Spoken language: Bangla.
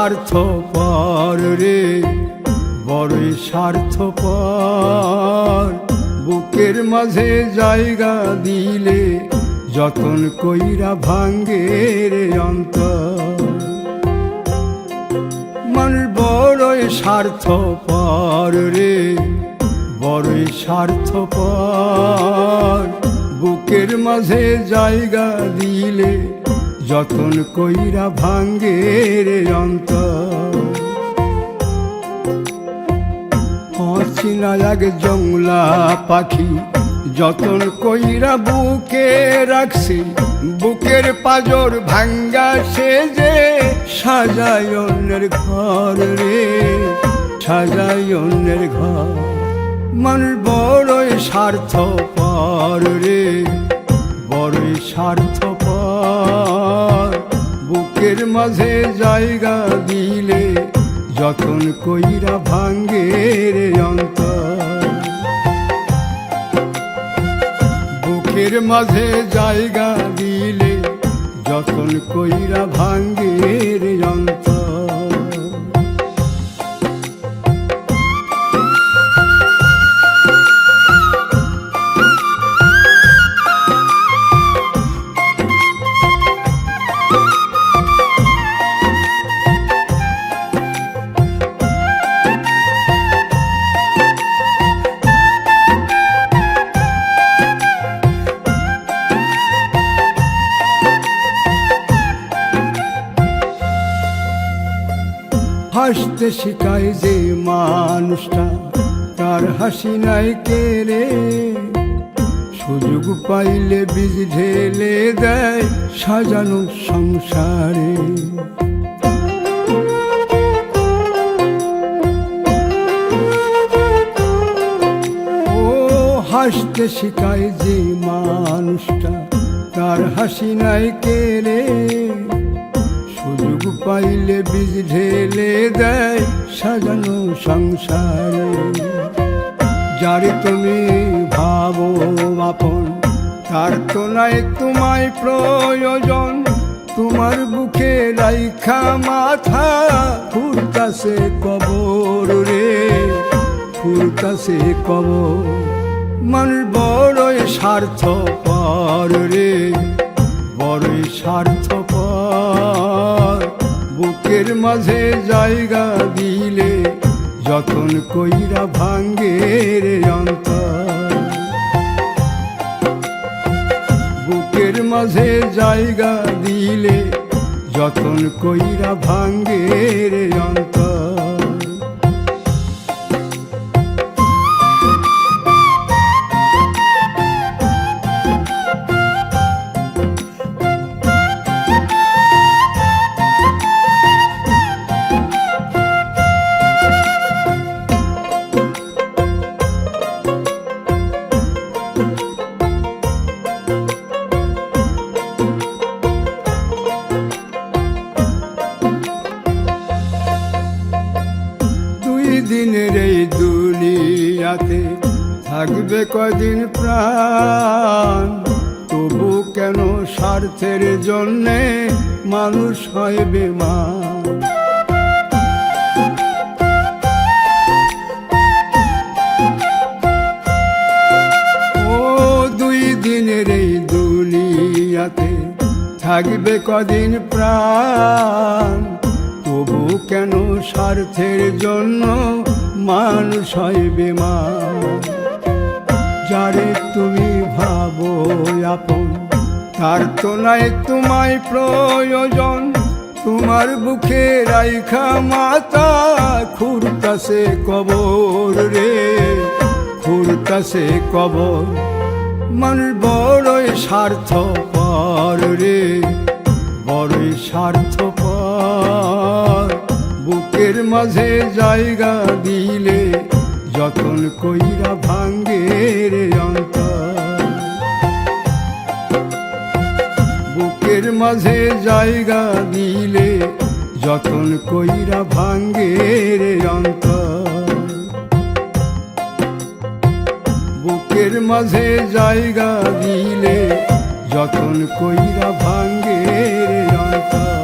স্বার্থপর রে, বড়ই স্বার্থপর। বুকের মাঝে জায়গা দিলে যতন কইরা ভাঙ্গে রে অন্তর। মানুষ বড়ই স্বার্থপর রে, বড়ই স্বার্থপর। বুকের মাঝে জায়গা দিলে যতন কইরা ভাঙ্গে রে অন্তর। অচিনা এক জংলা পাখি যতন কইরা বুকে রাখছি, বুকের পাজর ভাঙ্গা সে যে সাজায় অন্যের ঘর রে, সাজায় অন্যের ঘর। মানুষ বড়ই স্বার্থপর রে, বড়ই স্বার্থপর। বুকের মাঝে জায়গা দিলে যতন কইরা ভাঙ্গে রে অন্তর। বুকের মাঝে জায়গা দিলে যতন কইরা ভাঙ্গে রে অন্তর। হাসতে শিখায় যে মানুষটা, তার হাসি নাই কেড়ে। সুযোগ পাইলে বীজ ঢেলে দেয় সাজানো সংসারে। ও হাসতে শিখায় যে মানুষটা, তার হাসি নাই কেড়ে। সুযোগ পাইলে বীজ ঢেলে দেয় সাজানো সংসারে। যারে তুমি ভাবো আপন, তার তো নাই তোমায় প্রয়োজন। তোমার বুকে রাইখা মাথা ফুরতাছে কবর রে, ফুরতাছে কবর। মানুষ বড়ই স্বার্থপর রে, বড়ই স্বার্থপর। বুকের মাঝে জায়গা দিলে যতন কইরা ভাঙ্গে রে অন্তর। বুকের মাঝে জায়গা দিলে যতন কইরা ভাঙ্গে রে অন্তর। দিনের এই দুনিয়াতে থাকবে কদিন প্রাণ, তবু কেন স্বার্থের জন্যে মানুষ হয় বেমান। ও দুই দিনের এই দুনিয়াতে থাকবে কদিন প্রাণ, তবু কেন স্বার্থের জন্য মানুষ হয় বেমান। যারে তুমি ভাবো আপন, তার তো নাই তোমায় প্রয়োজন। তোমার বুকে রাইখা মাথা খুরতাছে কবর রে, খুরতাছে কবর। মানুষ বড়ই স্বার্থপর রে, বড়ই স্বার্থপর। বুকের মাঝে জায়গা দিলে যতন কইরা ভাঙ্গে রে অন্তর। বুকের মাঝে জায়গা দিলে যতন কইরা ভাঙ্গে রে অন্তর। বুকের মাঝে জায়গা দিলে যতন কইরা ভাঙ্গে রে অন্তর।